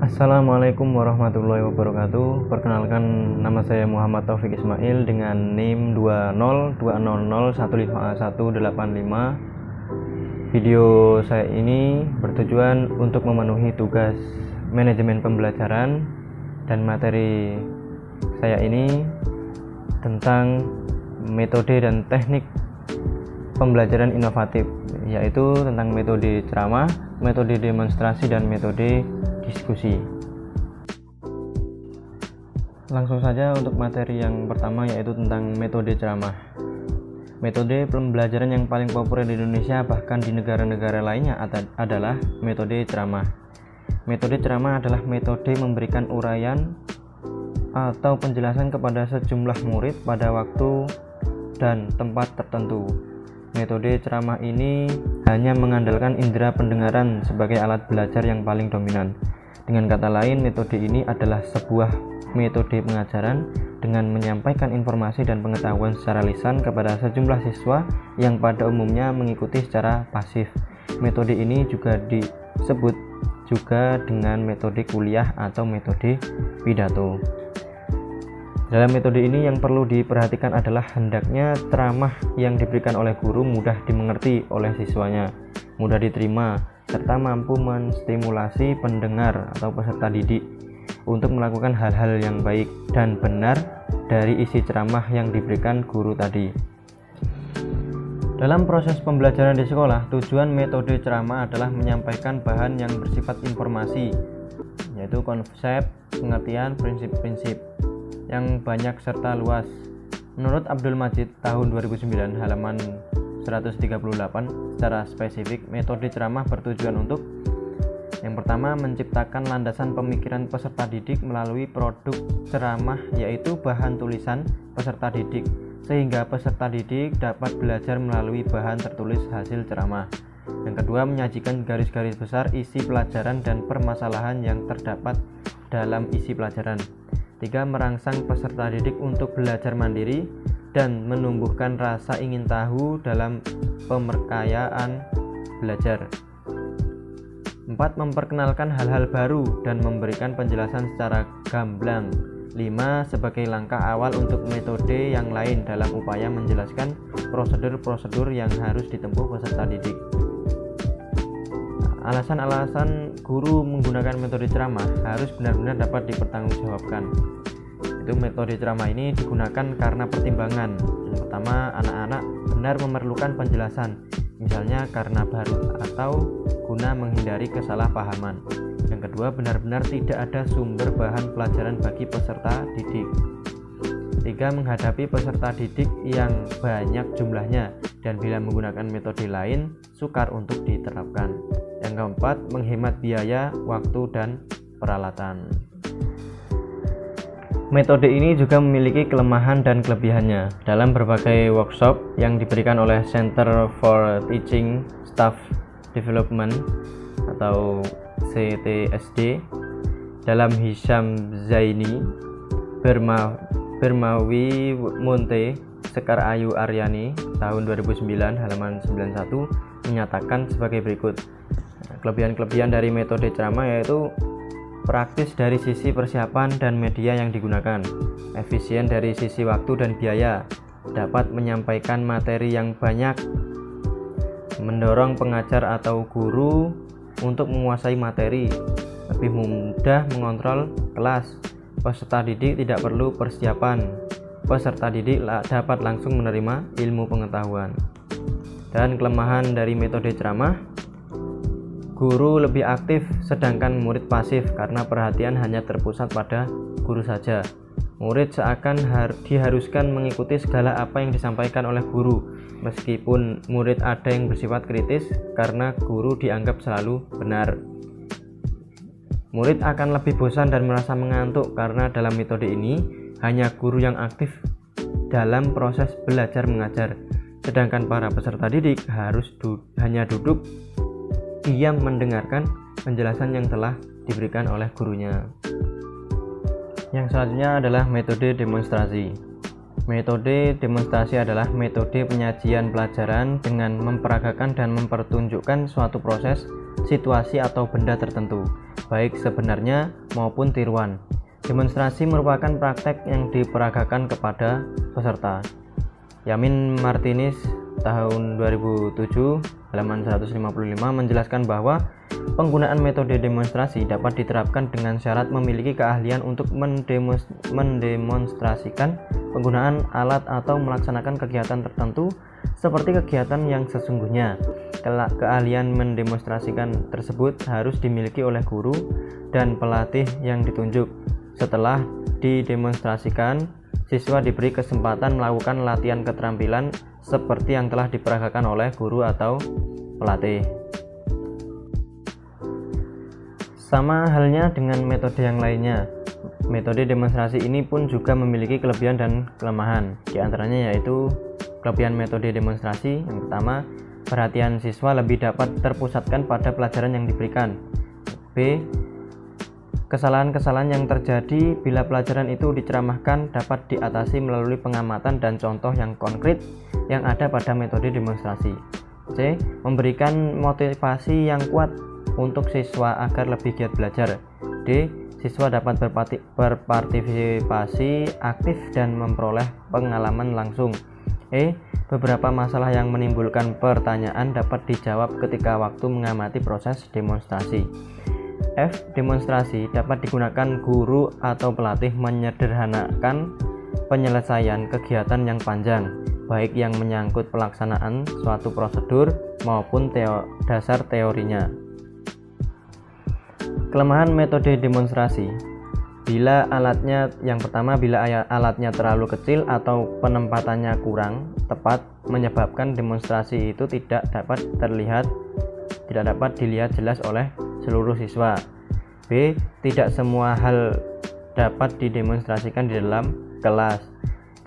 Assalamualaikum warahmatullahi wabarakatuh. Perkenalkan, nama saya Muhammad Taufik Ismail dengan NIM 202001515. Video saya ini bertujuan untuk memenuhi tugas manajemen pembelajaran, dan materi saya ini tentang metode dan teknik pembelajaran inovatif, yaitu tentang metode ceramah, metode demonstrasi, dan metode diskusi. Langsung saja untuk materi yang pertama, yaitu tentang metode ceramah. Metode pembelajaran yang paling populer di Indonesia, bahkan di negara-negara lainnya, adalah metode ceramah. Metode ceramah adalah metode memberikan uraian atau penjelasan kepada sejumlah murid pada waktu dan tempat tertentu. Metode ceramah ini hanya mengandalkan indera pendengaran sebagai alat belajar yang paling dominan. Dengan kata lain, metode ini adalah sebuah metode pengajaran dengan menyampaikan informasi dan pengetahuan secara lisan kepada sejumlah siswa yang pada umumnya mengikuti secara pasif. Metode ini juga disebut juga dengan metode kuliah atau metode pidato. Dalam metode ini yang perlu diperhatikan adalah hendaknya ceramah yang diberikan oleh guru mudah dimengerti oleh siswanya, mudah diterima, serta mampu menstimulasi pendengar atau peserta didik untuk melakukan hal-hal yang baik dan benar dari isi ceramah yang diberikan guru tadi. Dalam proses pembelajaran di sekolah, tujuan metode ceramah adalah menyampaikan bahan yang bersifat informasi, yaitu konsep, pengertian, prinsip-prinsip yang banyak serta luas. Menurut Abdul Majid tahun 2009 halaman 138, secara spesifik metode ceramah bertujuan untuk: yang pertama, menciptakan landasan pemikiran peserta didik melalui produk ceramah, yaitu bahan tulisan peserta didik, sehingga peserta didik dapat belajar melalui bahan tertulis hasil ceramah. Yang kedua, menyajikan garis-garis besar isi pelajaran dan permasalahan yang terdapat dalam isi pelajaran. Tiga, merangsang peserta didik untuk belajar mandiri dan menumbuhkan rasa ingin tahu dalam pemerkayaan belajar. 4. Memperkenalkan hal-hal baru dan memberikan penjelasan secara gamblang. 5. Sebagai langkah awal untuk metode yang lain dalam upaya menjelaskan prosedur-prosedur yang harus ditempuh peserta didik. Alasan-alasan guru menggunakan metode ceramah harus benar-benar dapat dipertanggungjawabkan. Itu metode ceramah ini digunakan karena pertimbangan. Yang pertama, anak-anak benar memerlukan penjelasan, misalnya karena baru atau guna menghindari kesalahpahaman. Yang kedua, benar-benar tidak ada sumber bahan pelajaran bagi peserta didik. 3. Menghadapi peserta didik yang banyak jumlahnya dan bila menggunakan metode lain sukar untuk diterapkan. Yang keempat, menghemat biaya, waktu, dan peralatan. Metode ini juga memiliki kelemahan dan kelebihannya. Dalam berbagai workshop yang diberikan oleh Center for Teaching Staff Development atau CTSD, dalam Hisham Zaini, Bermawi Munte, Sekar Ayu Aryani tahun 2009 halaman 91 menyatakan sebagai berikut. Kelebihan-kelebihan dari metode ceramah yaitu praktis dari sisi persiapan dan media yang digunakan, efisien dari sisi waktu dan biaya, dapat menyampaikan materi yang banyak, mendorong pengajar atau guru untuk menguasai materi, lebih mudah mengontrol kelas, peserta didik tidak perlu persiapan, peserta didik dapat langsung menerima ilmu pengetahuan. Dan kelemahan dari metode ceramah, guru lebih aktif sedangkan murid pasif karena perhatian hanya terpusat pada guru saja. Murid seakan diharuskan mengikuti segala apa yang disampaikan oleh guru, meskipun murid ada yang bersifat kritis karena guru dianggap selalu benar. Murid akan lebih bosan dan merasa mengantuk karena dalam metode ini hanya guru yang aktif dalam proses belajar mengajar, sedangkan para peserta didik harus hanya duduk diam mendengarkan penjelasan yang telah diberikan oleh gurunya. Yang selanjutnya adalah metode demonstrasi. Metode demonstrasi adalah metode penyajian pelajaran dengan memperagakan dan mempertunjukkan suatu proses, situasi atau benda tertentu. baik sebenarnya maupun tiruan. Demonstrasi merupakan praktek yang diperagakan kepada peserta. Yamin Martinez tahun 2007 halaman 155 menjelaskan bahwa penggunaan metode demonstrasi dapat diterapkan dengan syarat memiliki keahlian untuk mendemonstrasikan penggunaan alat atau melaksanakan kegiatan tertentu seperti kegiatan yang sesungguhnya. Keahlian mendemonstrasikan tersebut harus dimiliki oleh guru dan pelatih yang ditunjuk. Setelah didemonstrasikan, siswa diberi kesempatan melakukan latihan keterampilan seperti yang telah diperagakan oleh guru atau pelatih. Sama halnya dengan metode yang lainnya, metode demonstrasi ini pun juga memiliki kelebihan dan kelemahan. Di antaranya yaitu kelebihan metode demonstrasi yang pertama, perhatian siswa lebih dapat terpusatkan pada pelajaran yang diberikan. B. Kesalahan-kesalahan yang terjadi bila pelajaran itu diceramahkan dapat diatasi melalui pengamatan dan contoh yang konkret yang ada pada metode demonstrasi. C. Memberikan motivasi yang kuat untuk siswa agar lebih giat belajar. D. Siswa dapat berpartisipasi aktif dan memperoleh pengalaman langsung. E. Beberapa masalah yang menimbulkan pertanyaan dapat dijawab ketika waktu mengamati proses demonstrasi. F. Demonstrasi dapat digunakan guru atau pelatih menyederhanakan penyelesaian kegiatan yang panjang, baik yang menyangkut pelaksanaan suatu prosedur maupun dasar teorinya. Kelemahan metode demonstrasi. Bila alatnya terlalu kecil atau penempatannya kurang tepat, menyebabkan demonstrasi itu tidak dapat dilihat jelas oleh seluruh siswa. B. Tidak semua hal dapat didemonstrasikan di dalam kelas.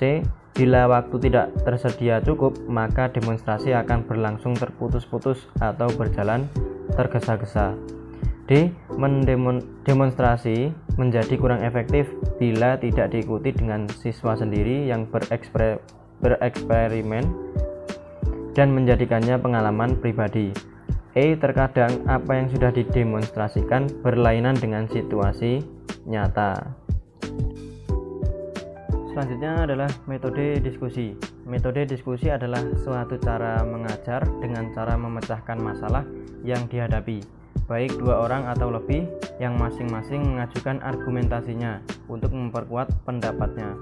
C. Bila waktu tidak tersedia cukup, maka demonstrasi akan berlangsung terputus-putus atau berjalan tergesa-gesa. D. Demonstrasi menjadi kurang efektif bila tidak diikuti dengan siswa sendiri yang bereksperimen dan menjadikannya pengalaman pribadi. E. Terkadang apa yang sudah didemonstrasikan berlainan dengan situasi nyata. Selanjutnya adalah metode diskusi. Metode diskusi adalah suatu cara mengajar dengan cara memecahkan masalah yang dihadapi, baik dua orang atau lebih, yang masing-masing mengajukan argumentasinya untuk memperkuat pendapatnya.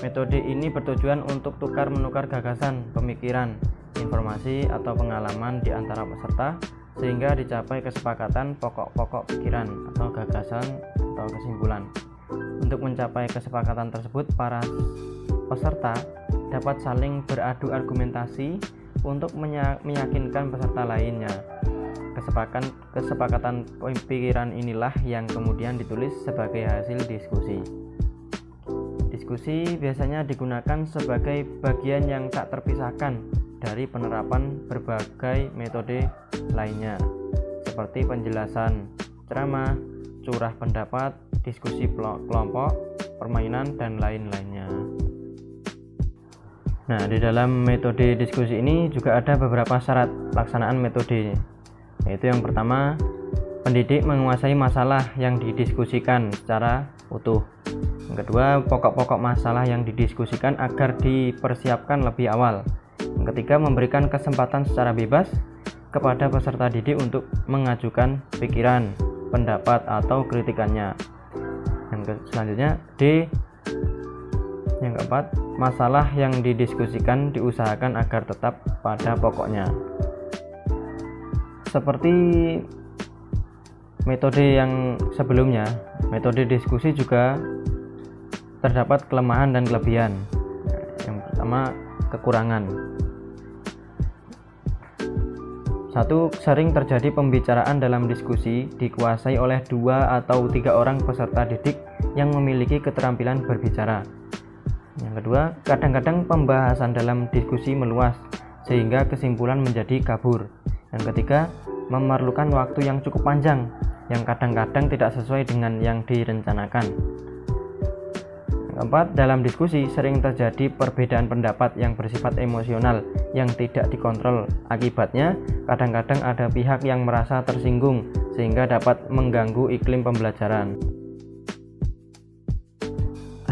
Metode ini bertujuan untuk tukar-menukar gagasan, pemikiran, informasi atau pengalaman di antara peserta sehingga dicapai kesepakatan pokok-pokok pikiran atau gagasan atau kesimpulan. Untuk mencapai kesepakatan tersebut, para peserta dapat saling beradu argumentasi untuk meyakinkan peserta lainnya. Kesepakatan pikiran inilah yang kemudian ditulis sebagai hasil diskusi. Diskusi biasanya digunakan sebagai bagian yang tak terpisahkan dari penerapan berbagai metode lainnya, seperti penjelasan ceramah, curah pendapat, diskusi kelompok, permainan, dan lain-lainnya. Nah, di dalam metode diskusi ini juga ada beberapa syarat pelaksanaan metode, yaitu yang pertama, pendidik menguasai masalah yang didiskusikan secara utuh. Yang kedua, pokok-pokok masalah yang didiskusikan agar dipersiapkan lebih awal. Yang ketiga, memberikan kesempatan secara bebas kepada peserta didik untuk mengajukan pikiran, pendapat, atau kritikannya. Yang selanjutnya, D. Yang keempat, masalah yang didiskusikan diusahakan agar tetap pada pokoknya. Seperti metode yang sebelumnya, metode diskusi juga terdapat kelemahan dan kelebihan. Yang pertama, kekurangan. 1. Sering terjadi pembicaraan dalam diskusi dikuasai oleh 2 atau 3 orang peserta didik yang memiliki keterampilan berbicara. Yang kedua, kadang-kadang pembahasan dalam diskusi meluas sehingga kesimpulan menjadi kabur. Yang ketiga, memerlukan waktu yang cukup panjang yang kadang-kadang tidak sesuai dengan yang direncanakan. Yang keempat, dalam diskusi sering terjadi perbedaan pendapat yang bersifat emosional yang tidak dikontrol. Akibatnya, kadang-kadang ada pihak yang merasa tersinggung sehingga dapat mengganggu iklim pembelajaran.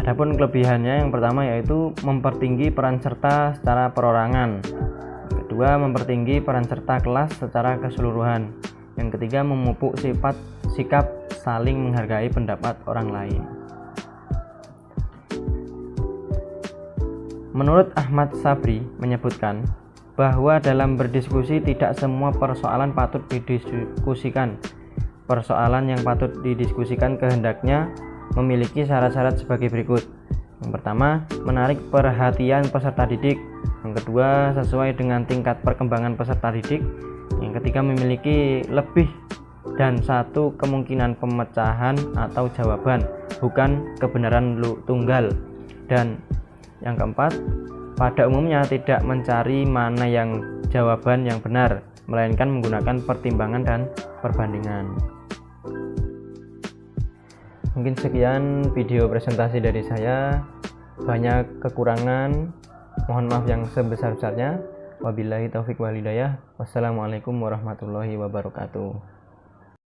Adapun kelebihannya, yang pertama yaitu mempertinggi peran serta secara perorangan. Kedua, mempertinggi peran serta kelas secara keseluruhan. Yang ketiga, memupuk sikap saling menghargai pendapat orang lain. Menurut Ahmad Sabri menyebutkan bahwa dalam berdiskusi tidak semua persoalan patut didiskusikan. Persoalan yang patut didiskusikan kehendaknya memiliki syarat-syarat sebagai berikut. Yang pertama, menarik perhatian peserta didik. Yang kedua, sesuai dengan tingkat perkembangan peserta didik. Yang ketiga, memiliki lebih dan satu kemungkinan pemecahan atau jawaban, bukan kebenaran tunggal. Dan yang keempat, pada umumnya tidak mencari mana yang jawaban yang benar, melainkan menggunakan pertimbangan dan perbandingan. Mungkin sekian video presentasi dari saya. Banyak kekurangan, mohon maaf yang sebesar-besarnya. Wabillahi taufik wal hidayah. Wassalamualaikum warahmatullahi wabarakatuh.